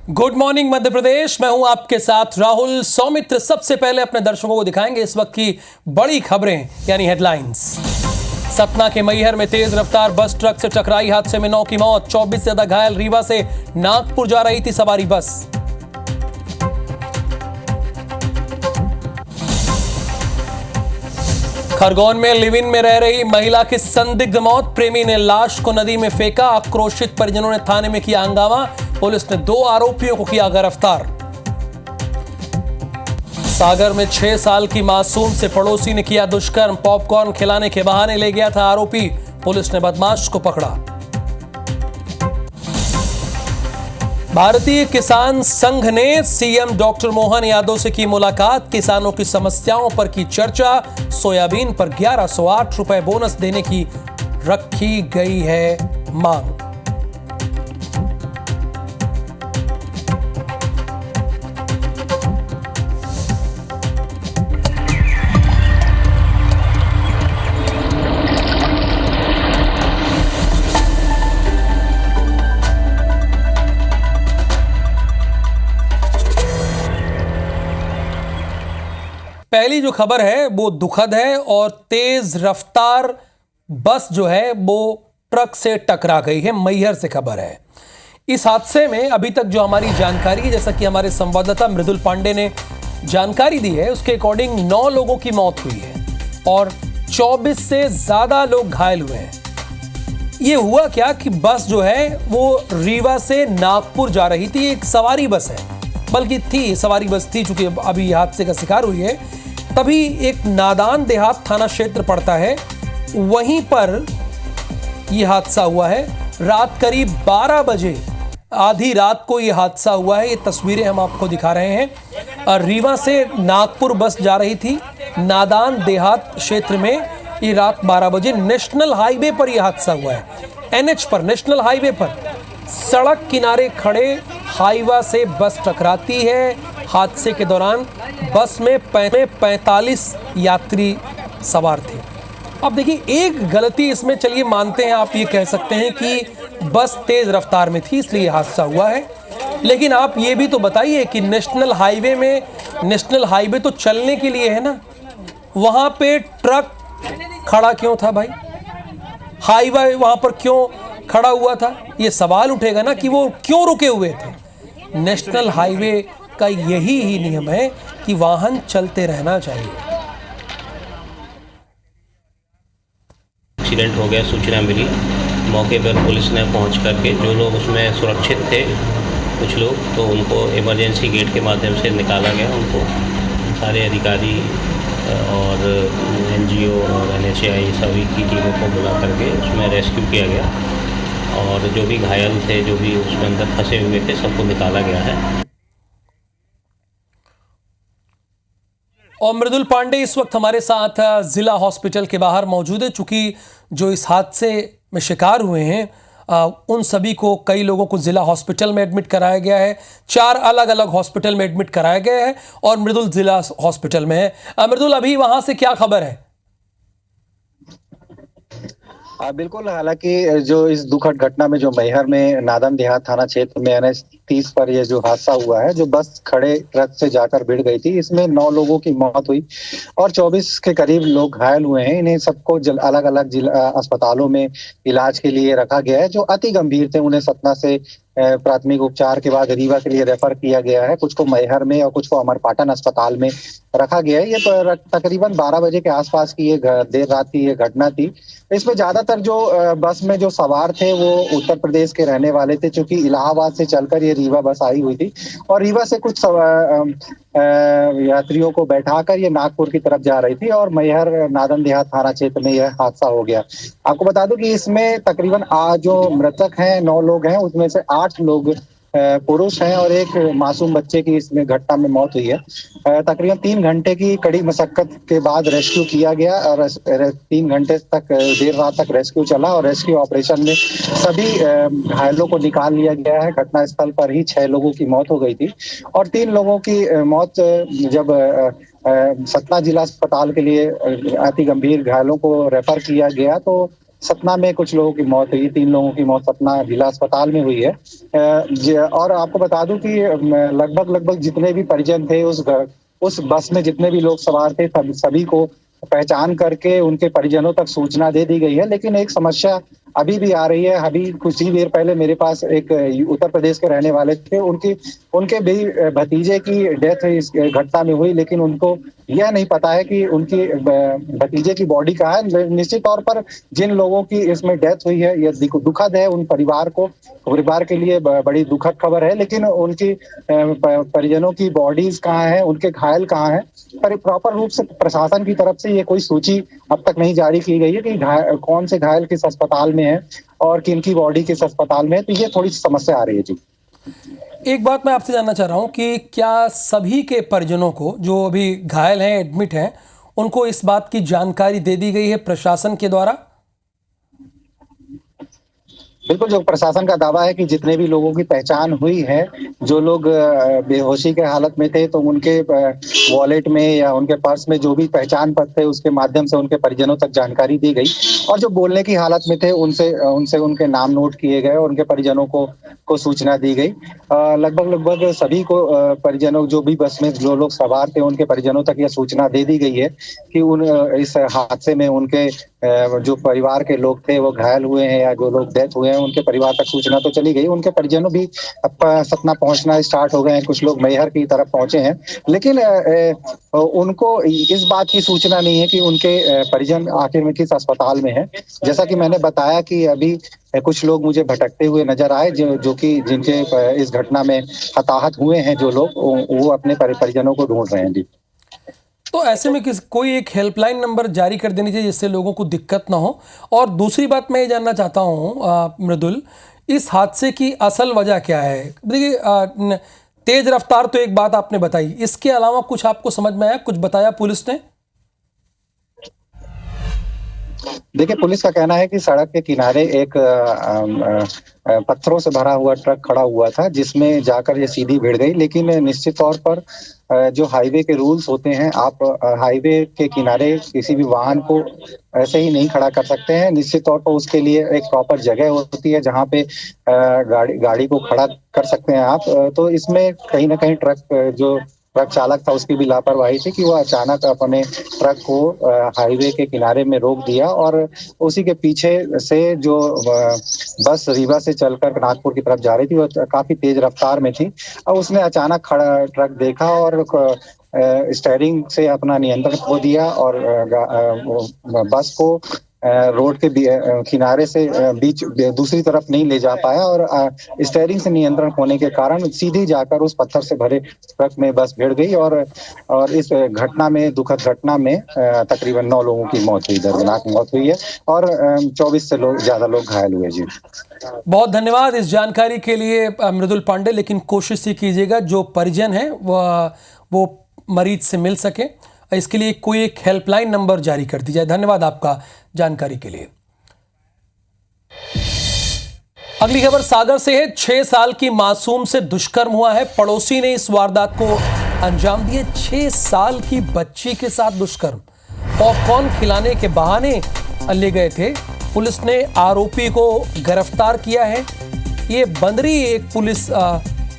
Good morning Madhya Pradesh. मैं हूं आपके साथ राहुल सौमित्र। सबसे पहले अपने दर्शकों को दिखाएंगे इस वक्त की बड़ी खबरें यानी हेडलाइंस। सतना के मैहर में तेज रफ्तार बस ट्रक से टकराई, हादसे में 9 की मौत, 24 से ज्यादा घायल। रीवा से नागपुर जा रही थी सवारी बस। खरगोन में लिव इन में रह रही महिला की संदिग्ध मौत, प्रेमी ने लाश को नदी में फेंका। आक्रोशित परिजनों ने थाने में किया हंगामा, पुलिस ने 2 आरोपियों को किया गिरफ्तार। सागर में 6 साल की मासूम से पड़ोसी ने किया दुष्कर्म, पॉपकॉर्न खिलाने के बहाने ले गया था आरोपी, पुलिस ने बदमाश को पकड़ा। भारतीय किसान संघ ने सीएम डॉक्टर मोहन यादव से की मुलाकात, किसानों की समस्याओं पर की चर्चा। सोयाबीन पर 1108 रुपए बोनस देने की रखी गई है मांग। पहली जो खबर है वो दुखद है और तेज रफ्तार बस जो है वो ट्रक से टकरा गई है। मैहर से खबर है। इस हादसे में अभी तक जो हमारी जानकारी है, जैसा कि हमारे संवाददाता मृदुल पांडे ने जानकारी दी है, उसके अकॉर्डिंग 9 लोगों की मौत हुई है और 24 से ज्यादा लोग घायल हुए हैं। ये हुआ क्या कि बस जो है वो रीवा से नागपुर जा रही थी। एक सवारी बस है, बल्कि थी सवारी बस थी, चूंकि अभी हादसे का शिकार हुई है। तभी एक नादान देहात थाना क्षेत्र पड़ता है, वहीं पर यह हादसा हुआ है। रात करीब 12 बजे, आधी रात को यह हादसा हुआ है। ये तस्वीरें हम आपको दिखा रहे हैं। रीवा से नागपुर बस जा रही थी, नादान देहात क्षेत्र में। ये रात 12 बजे नेशनल हाईवे पर यह हादसा हुआ है। एनएच पर, नेशनल हाईवे पर सड़क किनारे खड़े हाईवा से बस टकराती है। हादसे के दौरान बस में 45 यात्री सवार थे। अब देखिए, एक गलती इसमें, चलिए मानते हैं, आप ये कह सकते हैं कि बस तेज रफ्तार में थी इसलिए हादसा हुआ है, लेकिन आप ये भी तो बताइए कि नेशनल हाईवे में, नेशनल हाईवे तो चलने के लिए है ना, वहां पे ट्रक खड़ा क्यों था भाई? हाईवे वहां पर क्यों खड़ा हुआ था? ये सवाल उठेगा ना कि वो क्यों रुके हुए थे। नेशनल हाईवे का यही ही नियम है कि वाहन चलते रहना चाहिए। एक्सीडेंट हो गया, सूचना मिली, मौके पर पुलिस ने पहुंच करके जो लोग उसमें सुरक्षित थे, कुछ लोग, तो उनको इमरजेंसी गेट के माध्यम से निकाला गया। उनको सारे अधिकारी और एनजीओ और एनएचएआई सभी की टीमों को बुला करके उसमें रेस्क्यू किया गया और जो भी घायल थे, जो भी उसमें अंदर फंसे हुए थे, सबको निकाला गया है। और मृदुल पांडे इस वक्त हमारे साथ जिला हॉस्पिटल के बाहर मौजूद है। चूंकि जो इस हादसे में शिकार हुए हैं उन सभी को, कई लोगों को जिला हॉस्पिटल में एडमिट कराया गया है। 4 अलग अलग हॉस्पिटल में एडमिट कराया गया है और मृदुल जिला हॉस्पिटल में है। मृदुल, अभी वहां से क्या खबर है? बिल्कुल, हालांकि जो इस दुखद घटना में, जो मैहर में नादन देहात थाना क्षेत्र में NH 30 पर ये जो हादसा हुआ है, जो बस खड़े ट्रक से जाकर भिड़ गई थी, इसमें 9 लोगों की मौत हुई और 24 के करीब लोग घायल हुए हैं। इन्हें सबको अलग अलग जिला अस्पतालों में इलाज के लिए रखा गया है। जो अति गंभीर थे उन्हें सतना से प्राथमिक उपचार के बाद रीवा के लिए रेफर किया गया है। कुछ को मैहर में और कुछ को अमरपाटन अस्पताल में रखा गया है। ये तकरीबन 12 बजे के आसपास की ये देर रात की ये घटना थी। इसमें ज्यादातर जो बस में जो सवार थे वो उत्तर प्रदेश के रहने वाले थे, क्योंकि इलाहाबाद से चलकर ये रीवा बस आई हुई थी और रीवा से कुछ यात्रियों को बैठाकर ये नागपुर की तरफ जा रही थी और मैहर नादन देहात थाना क्षेत्र में यह हादसा हो गया। आपको बता दूं कि इसमें तकरीबन जो मृतक हैं 9 लोग हैं, उसमें से 8 लोग पुरुष हैं और एक मासूम बच्चे की इसमें घटना में मौत हुई है। तकरीबन 3 घंटे की कड़ी मशक्कत के बाद रेस्क्यू किया गया और 3 घंटे तक, देर रात तक रेस्क्यू चला और रेस्क्यू ऑपरेशन में सभी घायलों को निकाल लिया गया है। घटना स्थल पर ही 6 लोगों की मौत हो गई थी और 3 लोगों की मौत जब सतना जिला अस्पताल के लिए अति गंभीर घायलों को रेफर किया गया तो सतना में कुछ लोगों की मौत हुई, 3 लोगों की मौत सतना जिला अस्पताल में हुई है। और आपको बता दूं कि लगभग जितने भी परिजन थे उस बस में, जितने भी लोग सवार थे, सभी को पहचान करके उनके परिजनों तक सूचना दे दी गई है। लेकिन एक समस्या अभी भी आ रही है। अभी कुछ ही देर पहले मेरे पास एक उत्तर प्रदेश के रहने वाले थे, उनके भी भतीजे की डेथ इस घटना में हुई, लेकिन उनको यह नहीं पता है कि उनकी भतीजे की बॉडी कहाँ है। निश्चित तौर पर जिन लोगों की इसमें डेथ हुई है, यह दुखद है उन परिवार के लिए बड़ी दुखद खबर है। लेकिन उनकी परिजनों की बॉडीज कहाँ है, उनके घायल कहाँ है, पर प्रॉपर रूप से प्रशासन की तरफ से ये कोई सूची अब तक नहीं जारी की गई है कि कौन से घायल किस अस्पताल में है और किन की बॉडी किस अस्पताल में है। तो ये थोड़ी समस्या आ रही है जी। एक बात मैं आपसे जानना चाह रहा हूं कि क्या सभी के परिजनों को, जो अभी घायल हैं, एडमिट हैं, उनको इस बात की जानकारी दे दी गई है प्रशासन के द्वारा? बिल्कुल, जो प्रशासन का दावा है कि जितने भी लोगों की पहचान हुई है, जो लोग बेहोशी के हालत में थे, तो उनके वॉलेट में या उनके पर्स में जो भी पहचान पत्र थे, उसके माध्यम से उनके परिजनों तक जानकारी दी गई। और जो बोलने की हालत में थे, उनसे उनके नाम नोट किए गए और उनके परिजनों को सूचना दी गई। लगभग सभी को परिजनों, जो भी बस में जो लोग सवार थे, उनके परिजनों तक यह सूचना दे दी गई है कि इस हादसे में उनके जो परिवार के लोग थे वो घायल हुए हैं या जो लोग डेथ हुए हैं, उनके परिवार तक सूचना तो चली गई। उनके परिजनों भी अब सतना पहुंचना स्टार्ट हो गए हैं, कुछ लोग मैहर की तरफ पहुंचे हैं। लेकिन उनको इस बात की सूचना नहीं है कि उनके परिजन आखिर में किस अस्पताल में है। जैसा कि मैंने बताया कि अभी कुछ लोग मुझे भटकते हुए नजर आए, जिनके इस घटना में हताहत हुए हैं, जो लोग वो अपने परिजनों को ढूंढ रहे हैं जी। तो ऐसे में कोई एक हेल्पलाइन नंबर जारी कर देनी चाहिए जिससे लोगों को दिक्कत ना हो। और दूसरी बात मैं ये जानना चाहता हूँ मृदुल, इस हादसे की असल वजह क्या है? देखिए, तेज रफ्तार तो एक बात आपने बताई, इसके अलावा कुछ आपको समझ में आया, कुछ बताया पुलिस ने? देखिए, पुलिस का कहना है कि सड़क के किनारे एक पत्थरों से भरा हुआ ट्रक खड़ा हुआ था, जिसमें जाकर ये सीधी भिड़ गई। लेकिन निश्चित तौर पर जो हाईवे के रूल्स होते हैं, आप हाईवे के किनारे किसी भी वाहन को ऐसे ही नहीं खड़ा कर सकते हैं। निश्चित तौर पर उसके लिए एक प्रॉपर जगह होती है जहाँ पे गाड़ी को खड़ा कर सकते हैं आप। तो इसमें कहीं ना कहीं जो ट्रक चालक था, उसकी भी लापरवाही थी कि वो अचानक अपने ट्रक को हाईवे के किनारे में रोक दिया और उसी के पीछे से जो बस रीवा से चलकर नागपुर की तरफ जा रही थी, वो काफी तेज रफ्तार में थी और उसने अचानक खड़ा ट्रक देखा और स्टीयरिंग से अपना नियंत्रण खो दिया और बस को रोड के किनारे से बीच दूसरी तरफ नहीं ले जा पाया और स्टीयरिंग से नियंत्रण होने के कारण सीधी जाकर उस पत्थर से भरे ट्रक में बस भिड़ गई और इस घटना में, दुखद घटना में तकरीबन 9 लोगों की मौत हुई, दर्दनाक मौत हुई है और 24 से ज्यादा लोग घायल हुए जी। बहुत धन्यवाद इस जानकारी के लिए मृदुल पांडे। लेकिन कोशिश ही कीजिएगा जो परिजन है वो मरीज से मिल सके, इसके लिए कोई एक हेल्पलाइन नंबर जारी कर दी जाए। धन्यवाद आपका जानकारी के लिए। अगली खबर सागर से है। 6 साल की मासूम से दुष्कर्म हुआ है। पड़ोसी ने इस वारदात को अंजाम दिए। 6 साल की बच्ची के साथ दुष्कर्म। पॉपकॉर्न खिलाने के बहाने ले गए थे। पुलिस ने आरोपी को गिरफ्तार किया है। ये बंदरी एक पुलिस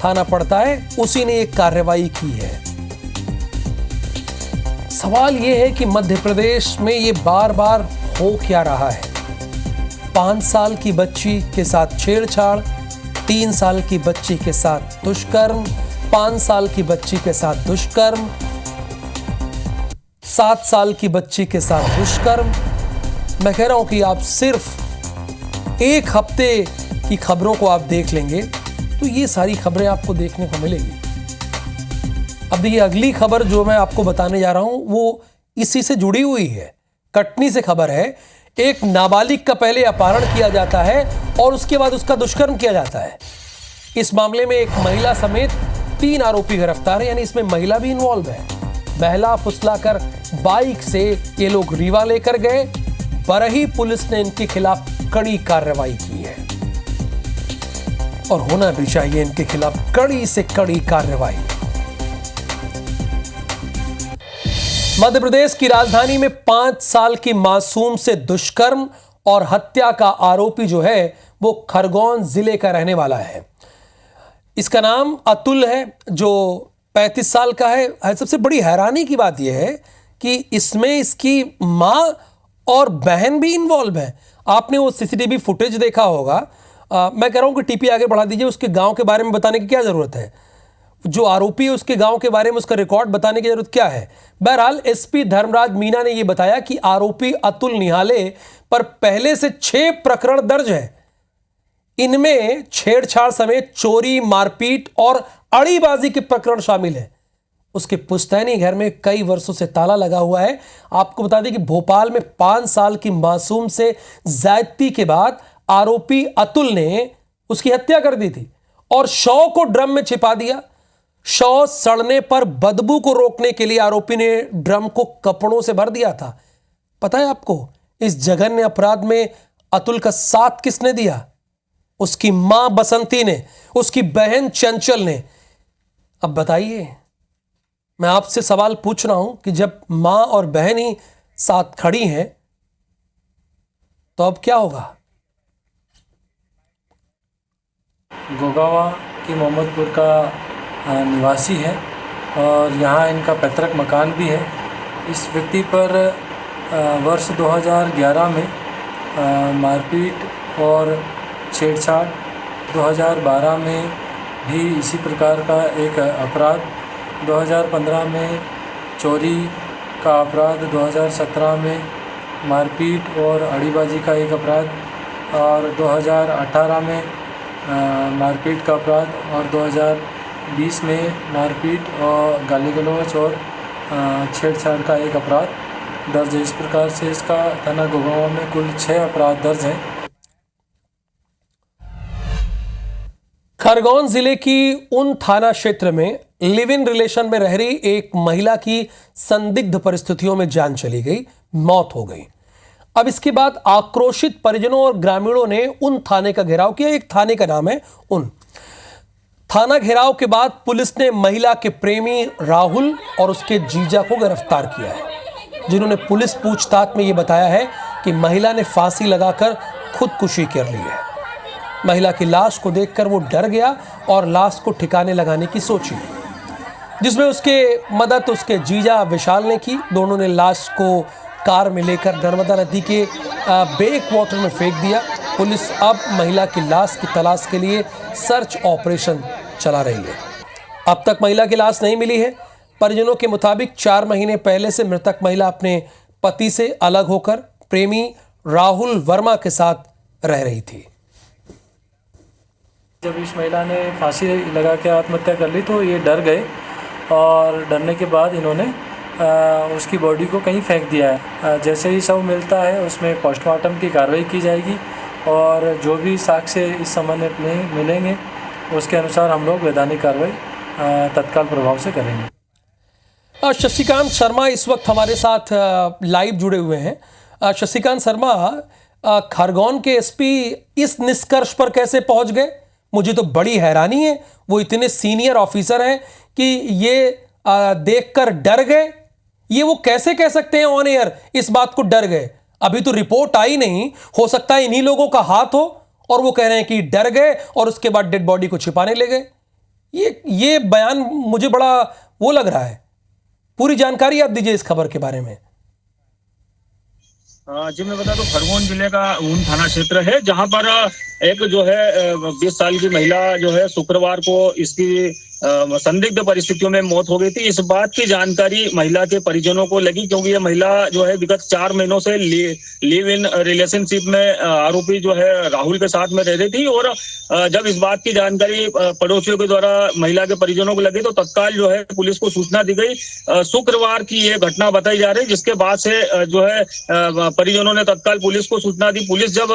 थाना पड़ता है, उसी ने एक कार्रवाई की है। सवाल यह है कि मध्य प्रदेश में ये बार बार हो क्या रहा है? 5 साल की बच्ची के साथ छेड़छाड़, 3 साल की बच्ची के साथ दुष्कर्म, 5 साल की बच्ची के साथ दुष्कर्म, 7 साल की बच्ची के साथ दुष्कर्म। मैं कह रहा हूं कि आप सिर्फ एक हफ्ते की खबरों को आप देख लेंगे तो ये सारी खबरें आपको देखने को मिलेगी। अब देखिए, अगली खबर जो मैं आपको बताने जा रहा हूं वो इसी से जुड़ी हुई है। कटनी से खबर है। एक नाबालिग का पहले अपहरण किया जाता है और उसके बाद उसका दुष्कर्म किया जाता है। इस मामले में एक महिला समेत 3 आरोपी गिरफ्तार हैं, यानी इसमें महिला भी इन्वॉल्व है। बहला फुसलाकर बाइक से ये लोग रीवा लेकर गए। बरही पुलिस ने इनके खिलाफ कड़ी कार्रवाई की है और होना भी चाहिए इनके खिलाफ कड़ी से कड़ी कार्रवाई। मध्य प्रदेश की राजधानी में 5 साल की मासूम से दुष्कर्म और हत्या का आरोपी जो है वो खरगोन जिले का रहने वाला है। इसका नाम अतुल है, जो 35 साल का है। सबसे बड़ी हैरानी की बात यह है कि इसमें इसकी माँ और बहन भी इन्वॉल्व है। आपने वो सीसीटीवी फुटेज देखा होगा। मैं कह रहा हूँ कि टीपी आगे बढ़ा दीजिए, उसके गांव के बारे में बताने की क्या ज़रूरत है? जो आरोपी है उसके गांव के बारे में उसका रिकॉर्ड बताने की जरूरत क्या है? बहरहाल एसपी धर्मराज मीना ने यह बताया कि आरोपी अतुल निहाले पर पहले से 6 प्रकरण दर्ज है। इनमें छेड़छाड़ समेत चोरी, मारपीट और अड़ीबाजी के प्रकरण शामिल है। उसके पुश्तैनी घर में कई वर्षों से ताला लगा हुआ है। आपको बता दें कि भोपाल में 5 साल की मासूम से ज्यादती के बाद आरोपी अतुल ने उसकी हत्या कर दी थी और शव को ड्रम में छिपा दिया। शव सड़ने पर बदबू को रोकने के लिए आरोपी ने ड्रम को कपड़ों से भर दिया था। पता है आपको इस जघन्य अपराध में अतुल का साथ किसने दिया? उसकी मां बसंती ने, उसकी बहन चंचल ने। अब बताइए, मैं आपसे सवाल पूछ रहा हूं कि जब मां और बहन ही साथ खड़ी हैं तो अब क्या होगा? गोगावा की मोहम्मदपुर का निवासी है और यहाँ इनका पैतृक मकान भी है। इस व्यक्ति पर वर्ष 2011 में मारपीट और छेड़छाड़, 2012 में भी इसी प्रकार का एक अपराध, 2015 में चोरी का अपराध, 2017 में मारपीट और अड़ीबाजी का एक अपराध और 2018 में मारपीट का अपराध और 2020 में मारपीट और गाली गलौज और छेड़छाड़ का एक अपराध दर्ज है। इस प्रकार से इसका थाना गोगावा में कुल 6 अपराध दर्ज हैं। खरगोन जिले की उन थाना क्षेत्र में लिव इन रिलेशन में रह रही एक महिला की संदिग्ध परिस्थितियों में जान चली गई, मौत हो गई। अब इसके बाद आक्रोशित परिजनों और ग्रामीणों ने उन थाने का घेराव किया। एक थाने का नाम है उन। थाना घेराव के बाद पुलिस ने महिला के प्रेमी राहुल और उसके जीजा को गिरफ्तार किया है, जिन्होंने पुलिस पूछताछ में यह बताया है कि महिला ने फांसी लगाकर खुदकुशी कर ली है। महिला की लाश को देखकर वो डर गया और लाश को ठिकाने लगाने की सोची, जिसमें उसके मदद उसके जीजा विशाल ने की। दोनों ने लाश को कार में लेकर नर्मदा नदी के बैक वाटर में फेंक दिया। पुलिस अब महिला की लाश की तलाश के लिए सर्च ऑपरेशन चला रही है। अब तक महिला की लाश नहीं मिली है। परिजनों के मुताबिक 4 महीने पहले से मृतक महिला अपने पति से अलग होकर प्रेमी राहुल वर्मा के साथ रह रही थी। जब इस महिला ने फांसी लगा के आत्महत्या कर ली तो ये डर गए और डरने के बाद इन्होंने उसकी बॉडी को कहीं फेंक दिया है। जैसे ही शव मिलता है उसमें पोस्टमार्टम की कार्रवाई की जाएगी और जो भी साक्ष्य इस संबंध में मिलेंगे उसके अनुसार हम लोग वैधानिक कार्रवाई तत्काल प्रभाव से करेंगे। शशिकांत शर्मा इस वक्त हमारे साथ लाइव जुड़े हुए हैं। शशिकांत शर्मा, खरगोन के एसपी इस निष्कर्ष पर कैसे पहुंच गए? मुझे तो बड़ी हैरानी है। वो इतने सीनियर ऑफिसर हैं कि ये देखकर डर गए। ये वो कैसे कह सकते हैं ऑन एयर इस बात को डर गए? अभी तो रिपोर्ट आई नहीं, हो सकता है इन्हीं लोगों का हाथ हो और वो कह रहे हैं कि डर गए और उसके बाद डेड बॉडी को छिपाने ले गए। ये बयान मुझे बड़ा वो लग रहा है। पूरी जानकारी आप दीजिए इस खबर के बारे में। जी मैं बता दूं, खरगोन जिले का ऊन थाना क्षेत्र है, जहां पर एक जो है 20 साल की महिला जो है शुक्रवार को इसकी संदिग्ध परिस्थितियों में मौत हो गई थी। इस बात की जानकारी महिला के परिजनों को लगी, क्योंकि ये महिला जो है विगत 4 महीनों से लिव इन रिलेशनशिप में आरोपी जो है राहुल के साथ में रह रही थी। और जब इस बात की जानकारी पड़ोसियों के द्वारा महिला के परिजनों को लगी तो तत्काल जो है पुलिस को सूचना दी गई। शुक्रवार की ये घटना बताई जा रही है, जिसके बाद से जो है परिजनों ने तत्काल पुलिस को सूचना दी। पुलिस जब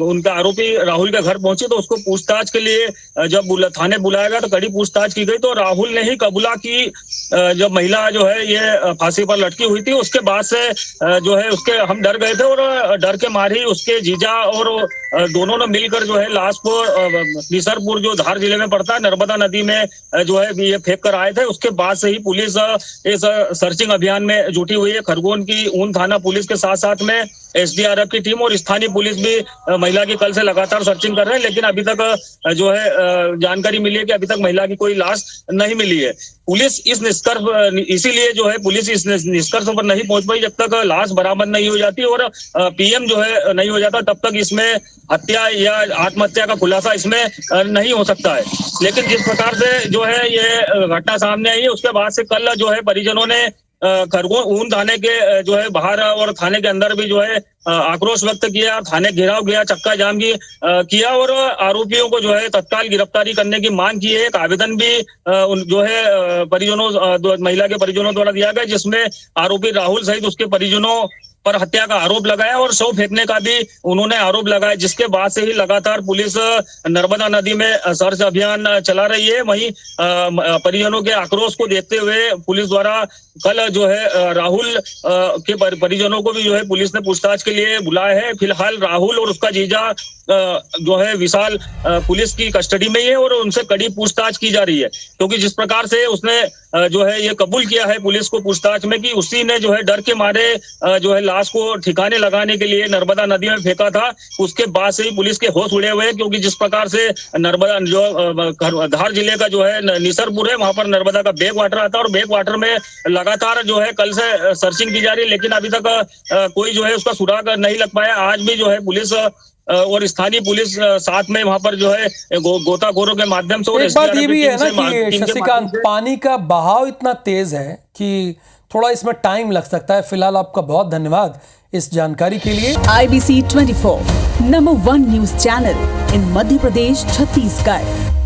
उनका आरोपी राहुल के घर पहुंची तो उसको पूछताछ के लिए जब थाने बुलाया गया तो कड़ी पूछताछ की गई तो राहुल ने ही कबूला कि जब महिला जो है ये फांसी पर लटकी हुई थी उसके बाद से जो है उसके हम डर गए थे और डर के मारे ही उसके जीजा और दोनों ने मिलकर जो है लाश को निसरपुर जो धार जिले में पड़ता है नर्मदा नदी में जो है ये फेंक कर आए थे। उसके बाद से ही पुलिस इस सर्चिंग अभियान में जुटी हुई है। खरगोन की ऊन थाना पुलिस के साथ साथ में एसडीआरएफ की टीम और स्थानीय पुलिस भी महिला की कल से लगातार सर्चिंग कर रहे हैं, लेकिन अभी तक जो है जानकारी मिली है कि अभी तक महिला की कोई लाश नहीं मिली है। पुलिस इसीलिए जो है पुलिस इस निष्कर्ष पर नहीं पहुंच पाई जब तक लाश बरामद नहीं हो जाती और पीएम जो है नहीं हो जाता तब तक इसमें हत्या या आत्महत्या का खुलासा इसमें नहीं हो सकता है। लेकिन जिस प्रकार से जो है ये घटना सामने आई है उसके बाद से कल जो है परिजनों ने खरगोन ऊन थाने के जो है बाहर और थाने के अंदर भी जो है आक्रोश व्यक्त किया, थाने घेराव किया, चक्का जाम किया और आरोपियों को जो है तत्काल गिरफ्तारी करने की मांग की है। एक आवेदन भी जो है परिजनों महिला के परिजनों द्वारा दिया गया जिसमें आरोपी राहुल सहित उसके परिजनों पर हत्या का आरोप लगाया और शव फेंकने का भी उन्होंने आरोप लगाया, जिसके बाद से ही लगातार पुलिस नर्मदा नदी में सर्च अभियान चला रही है। वहीं परिजनों के आक्रोश को देखते हुए पुलिस द्वारा कल जो है राहुल के परिजनों को भी जो है पुलिस ने पूछताछ के लिए बुलाया है। फिलहाल राहुल और उसका जीजा जो है विशाल पुलिस की कस्टडी में ही है और उनसे कड़ी पूछताछ की जा रही है, क्योंकि जिस प्रकार से उसने जो है ये कबूल किया है पुलिस को पूछताछ में कि उसी ने जो है डर के मारे जो है लाश को ठिकाने लगाने के लिए नर्मदा नदी में फेंका था। उसके बाद से ही पुलिस के होश उड़े हुए हैं, क्योंकि जिस प्रकार से नर्मदा जो धार जिले का जो है निसरपुर है वहां पर नर्मदा का बैक वाटर आता है और बैक वाटर में लगातार जो है कल से सर्चिंग की जा रही है, लेकिन अभी तक कोई जो है उसका सुराग नहीं लग पाया। आज भी जो है पुलिस और स्थानीय पुलिस साथ में वहां पर जो है गोताखोरों के माध्यम से और एक बात ये भी है ना कि शशिकांत, पानी का बहाव इतना तेज है कि थोड़ा इसमें टाइम लग सकता है। फिलहाल आपका बहुत धन्यवाद इस जानकारी के लिए। IBC 24 number 1 news channel in Madhya Pradesh, Chhattisgarh.